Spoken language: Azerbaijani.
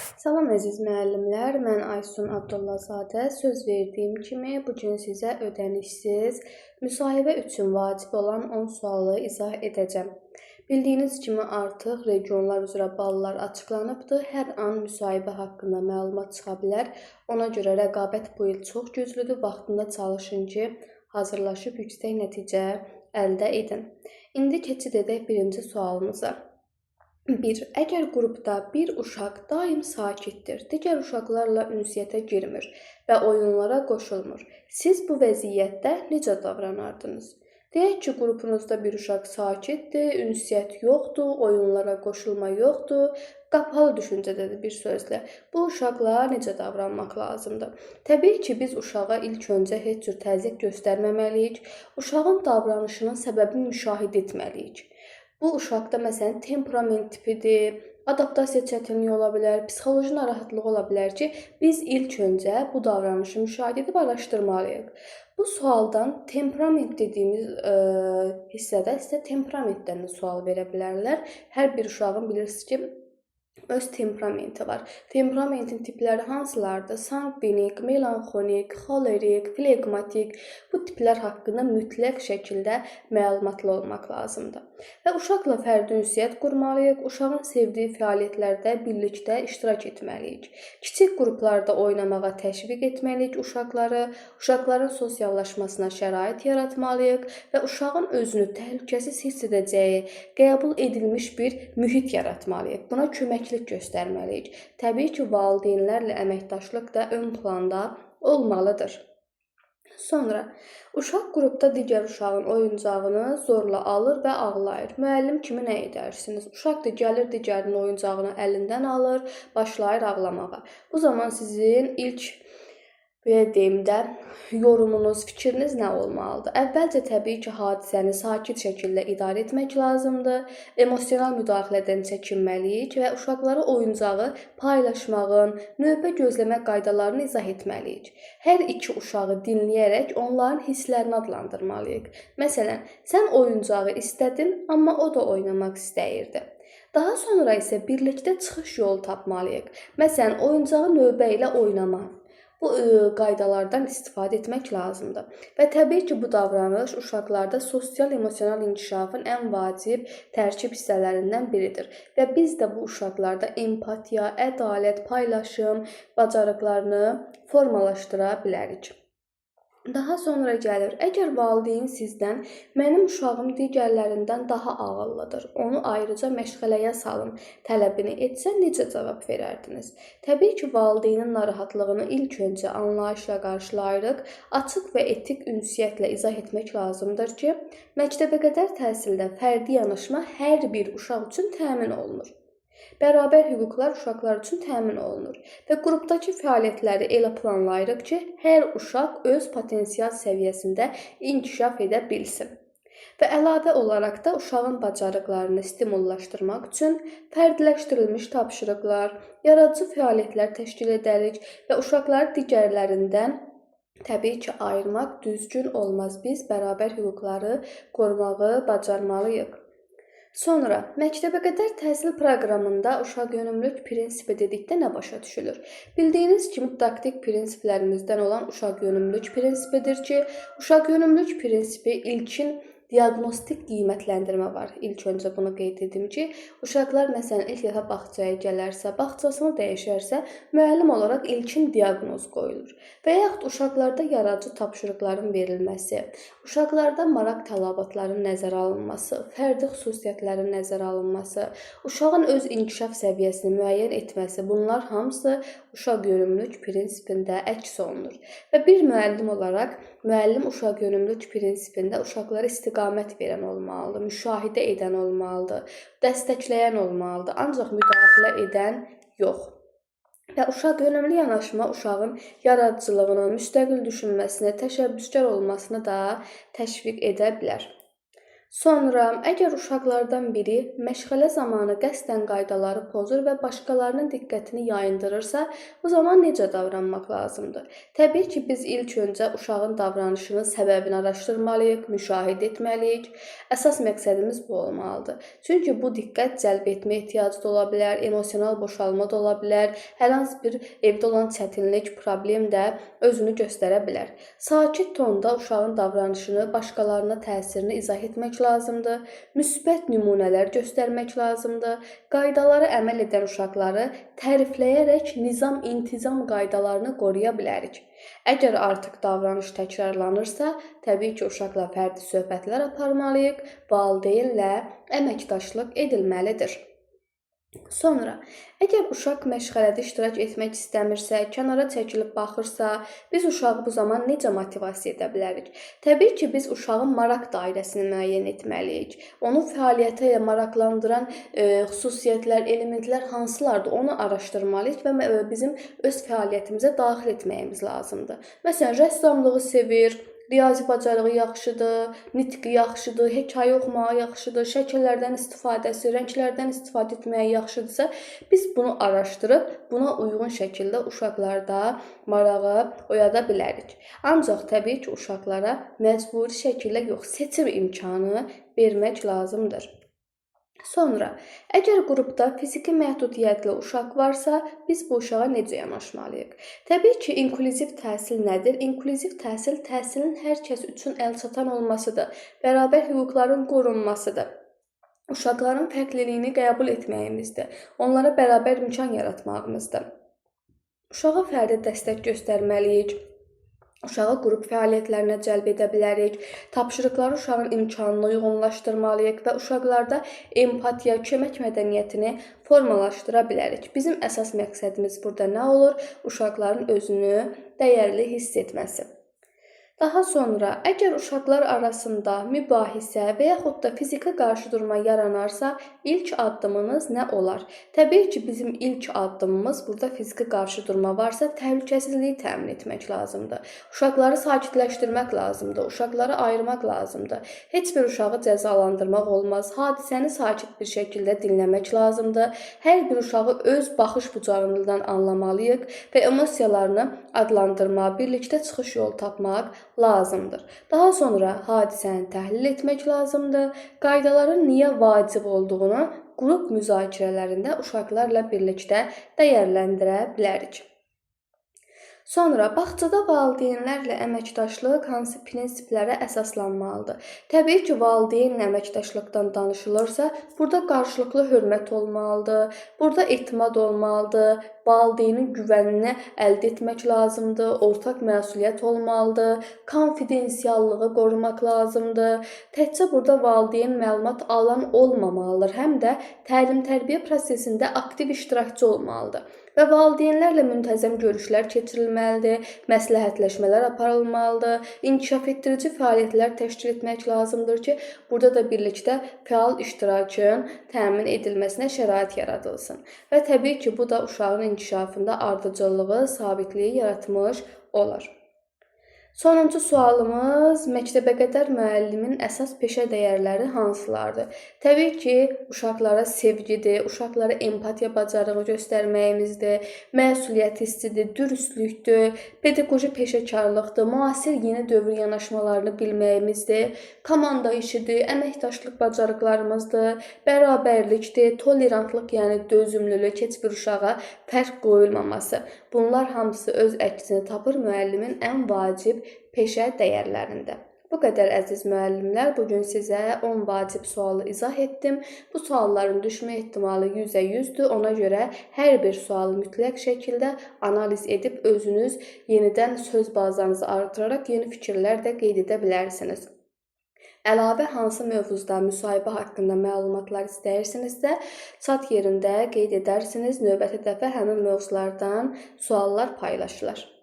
Salam əziz müəllimlər, mən Aysun Abdullazadə. Söz verdiyim kimi bu gün sizə ödənişsiz müsahibə üçün vacib olan 10 sualı izah edəcəm. Bildiyiniz kimi artıq regionlar üzrə ballar açıqlanıbdır. Hər an müsahibə haqqında məlumat çıxa bilər. Ona görə rəqabət bu il çox güclüdür. Vaxtında çalışın ki, hazırlaşıb yüksək nəticə əldə edin. İndi keçid edək birinci sualımıza. 1. Əgər qrupda bir uşaq daim sakitdir, digər uşaqlarla ünsiyyətə girmir və oyunlara qoşulmur, siz bu vəziyyətdə necə davranardınız? Deyək ki, qrupunuzda bir uşaq sakitdir, ünsiyyət yoxdur, oyunlara qoşulma yoxdur, qapalı düşüncədədir bir sözlə. Bu uşaqla necə davranmaq lazımdır? Təbii ki, biz uşağa ilk öncə heç cür təzyiq göstərməməliyik, uşağın davranışının səbəbini müşahidə etməliyik. Bu uşaqda məsələn temperament tipidir, adaptasiya çətinliyi ola bilər, psixoloji narahatlıq ola bilər ki, biz ilk öncə bu davranışı müşahidə edib araşdırmalıyıq. Bu sualdan temperament dediyimiz hissədə sizə temperamentdən də sual verə bilərlər. Hər bir uşağın bilirsiniz ki, öz temperamenti var. Temperamentin tipləri hansılardır? Sanqvinik, melanxolik, xolerik, flegmatik. Bu tiplər haqqında mütləq şəkildə məlumatlı olmaq lazımdır. Və uşaqla fərdi ünsiyyət qurmalıyıq. Uşağın sevdiyi fəaliyyətlərdə birlikdə iştirak etməliyik. Kiçik qruplarda oynamağa təşviq etməliyik uşaqları. Uşaqların sosiallaşmasına şərait yaratmalıyıq və uşağın özünü təhlükəsiz hiss edəcəyi, qəbul edilmiş bir mühit yaratmalıyıq. Buna köməklik göstərməliyik. Təbii ki, valideynlərlə əməkdaşlıq da ön planda olmalıdır. Sonra, uşaq qrupda digər uşağın oyuncağını zorla alır və ağlayır. Müəllim kimi nə edərsiniz? Uşaq da gəlir digərinin oyuncağını əlindən alır, başlayır ağlamağa. Bu zaman sizin ilk yorumunuz, fikriniz nə olmalıdır? Əvvəlcə təbii ki, hadisəni sakit şəkildə idarə etmək lazımdır. Emosional müdaxilədən çəkinməliyik və uşaqlara oyuncağı paylaşmağın, növbə gözləmək qaydalarını izah etməliyik. Hər iki uşağı dinləyərək onların hisslərini adlandırmalıyıq. Məsələn, sən oyuncağı istədin, amma o da oynamaq istəyirdi. Daha sonra isə birlikdə çıxış yolu tapmalıyıq. Məsələn, oyuncağı növbə ilə oynamaq. Bu qaydalardan istifadə etmək lazımdır. Və təbii ki, bu davranış uşaqlarda sosial-emosional inkişafın ən vacib tərkib hissələrindən biridir. Və biz də bu uşaqlarda empatiya, ədalət, paylaşım bacarıqlarını formalaşdıra bilərik. Daha sonra gəlir, əgər valideyn sizdən mənim uşağım digərlərindən daha ağıllıdır, onu ayrıca məşğələyə salın tələbini etsə necə cavab verərdiniz? Təbii ki, valideynin narahatlığını ilk öncə anlayışla qarşılayırıq, açıq və etik ünsiyyətlə izah etmək lazımdır ki, məktəbəqədər təhsildə fərdi yanaşma hər bir uşaq üçün təmin olunur. Bərabər hüquqlar uşaqlar üçün təmin olunur və qrupdakı fəaliyyətləri elə planlayırıq ki, hər uşaq öz potensial səviyyəsində inkişaf edə bilsin. Və əlavə olaraq da uşağın bacarıqlarını stimullaşdırmaq üçün fərdiləşdirilmiş tapşırıqlar, yaradıcı fəaliyyətlər təşkil edərik və uşaqları digərlərindən təbii ki, ayırmaq düzgün olmaz. Biz bərabər hüquqları qorumağı bacarmalıyıq. Sonra, məktəbəqədər təhsil proqramında uşaqyönümlülük prinsipi dedikdə nə başa düşülür? Bildiyiniz kimi taktik prinsiplərimizdən olan uşaqyönümlülük prinsipidir ki, uşaqyönümlülük prinsipi ilkin diaqnostik qiymətləndirmə var. İlk öncə bunu qeyd edim ki, uşaqlar məsələn ilk dəfə bağçaya gələrsə, bağçasını dəyişərsə, müəllim olaraq ilkin diaqnoz qoyulur. Və yaxud uşaqlarda yaradıcı tapşırıqların verilməsi, uşaqlarda maraq tələbatlarının nəzərə alınması, fərdi xüsusiyyətlərin nəzərə alınması, uşağın öz inkişaf səviyyəsini müəyyən etməsi, bunlar hamısı uşaqyönümlülük prinsipində əks olunur. Və bir müəllim olaraq, müəllim uşaqyönümlülük prinsipində uşaqlara istiqamət verən olmalıdır, müşahidə edən olmalıdır, dəstəkləyən olmalıdır, ancaq müdaxilə edən yox. Və uşaqyönümlü yanaşma uşağın yaradıcılığını, müstəqil düşünməsini, təşəbbüskar olmasını da təşviq edə bilər. Sonra, əgər uşaqlardan biri məşğələ zamanı qəsdən qaydaları pozur və başqalarının diqqətini yayındırırsa, bu zaman necə davranmaq lazımdır? Təbii ki, biz ilk öncə uşağın davranışının səbəbini araşdırmalıyıq, müşahidə etməliyik. Əsas məqsədimiz bu olmalıdır. Çünki bu diqqət cəlb etmə ehtiyacı da ola bilər, emosional boşalma da ola bilər, hər hansı bir evdə olan çətinlik, problem də özünü göstərə bilər. Sakit tonda uşağın davranışını, başqalarına təsirini izah etmək lazımdır. Müsbət nümunələr göstərmək lazımdır. Qaydalara əməl edən uşaqları tərifləyərək nizam-intizam qaydalarını qoruya bilərik. Əgər artıq davranış təkrarlanırsa, təbii ki, uşaqla fərdi söhbətlər aparmalıyıq, valideynlə əməkdaşlıq edilməlidir. Sonra, əgər uşaq məşğələdə iştirak etmək istəmirsə, kənara çəkilib baxırsa, biz uşağı bu zaman necə motivasiya edə bilərik? Təbii ki, biz uşağın maraq dairəsini müəyyən etməliyik. Onu fəaliyyətə ilə maraqlandıran xüsusiyyətlər, elementlər hansılardır, onu araşdırmalıyıq və bizim öz fəaliyyətimizə daxil etməyimiz lazımdır. Məsələn, rəssamlığı sevir, riyazi bacarığı yaxşıdır, nitqi yaxşıdır, hekayə oxumağı yaxşıdır, şəkillərdən istifadəsi, rənglərdən istifadə etməyi yaxşıdırsa, biz bunu araşdırıb, buna uyğun şəkildə uşaqlarda marağı oyada bilərik. Ancaq təbii ki, uşaqlara məcburi şəkildə yox, seçim imkanı vermək lazımdır. Sonra, əgər qrupda fiziki məhdudiyyətli uşaq varsa, biz bu uşağa necə yanaşmalıyıq? Təbii ki, inklüziv təhsil nədir? İnklüziv təhsil, təhsilin hər kəs üçün əlçatan olmasıdır, bərabər hüquqların qorunmasıdır. Uşaqların fərqliliyini qəbul etməyimizdir, onlara bərabər imkan yaratmağımızdır. Uşağa fərdi dəstək göstərməliyik. Uşağı qrup fəaliyyətlərinə cəlb edə bilərik, tapşırıqları uşağın imkanına uyğunlaşdırmalıyıq və uşaqlarda empatiya, kömək mədəniyyətini formalaşdıra bilərik. Bizim əsas məqsədimiz burada nə olur? Uşaqların özünü dəyərli hiss etməsi. Daha sonra, əgər uşaqlar arasında mübahisə və yaxud da fiziki qarşıdurma yaranarsa, ilk addımınız nə olar? Təbii ki, bizim ilk addımımız burada fiziki qarşıdurma varsa, təhlükəsizliyi təmin etmək lazımdır. Uşaqları sakitləşdirmək lazımdır, uşaqları ayırmaq lazımdır. Heç bir uşağı cəzalandırmaq olmaz, hadisəni sakit bir şəkildə dinləmək lazımdır. Hər bir uşağı öz baxış bucağından anlamalıyıq və emosiyalarını adlandırmaq, birlikdə çıxış yolu tapmaq lazımdır. Daha sonra hadisəni təhlil etmək lazımdır. Qaydaların niyə vacib olduğunu qrup müzakirələrində uşaqlarla birlikdə dəyərləndirə bilərik. Sonra, bağçada valideynlərlə əməkdaşlıq hansı prinsiplərə əsaslanmalıdır? Təbii ki, valideynlə əməkdaşlıqdan danışılırsa, burada qarşılıqlı hörmət olmalıdır, burada etimad olmalıdır, valideynin güvənini əldə etmək lazımdır, ortaq məsuliyyət olmalıdır, konfidensiallığı qorumaq lazımdır. Təkcə burada valideyn məlumat alan olmamalıdır, həm də təlim-tərbiyə prosesində aktiv iştirakçı olmalıdır. Və valideynlərlə müntəzəm görüşlər keçirilməlidir, məsləhətləşmələr aparılmalıdır, inkişaf etdirici fəaliyyətlər təşkil etmək lazımdır ki, burada da birlikdə fəal iştirakın təmin edilməsinə şərait yaradılsın. Və təbii ki, bu da uşağın inkişafında ardıcıllığı, sabitliyi yaratmış olar. Sonuncu sualımız, məktəbəqədər müəllimin əsas peşə dəyərləri hansılardır? Təbii ki, uşaqlara sevgidir, uşaqlara empatiya bacarığı göstərməyimizdir, məsuliyyət hissidir, dürüstlükdür, pedaqoji peşəkarlıqdır, müasir yeni dövr yanaşmalarını bilməyimizdir, komanda işidir, əməkdaşlıq bacarıqlarımızdır, bərabərlikdir, tolerantlıq, yəni dözümlülük, heç bir uşağa fərq qoyulmaması. Bunlar hamısı öz əksini tapır müəllimin ən vacib peşə dəyərlərində. Bu qədər əziz müəllimlər, bugün sizə 10 vacib sualı izah etdim. Bu sualların düşmə ehtimalı 100%-dür. Ona görə hər bir sualı mütləq şəkildə analiz edib özünüz yenidən söz bazanızı artıraraq yeni fikirlər də qeyd edə bilərsiniz. Əlavə hansı mövzuda müsahibə haqqında məlumatlar istəyirsinizsə, chat yerində qeyd edərsiniz. Növbəti dəfə həmin mövzulardan suallar paylaşılar.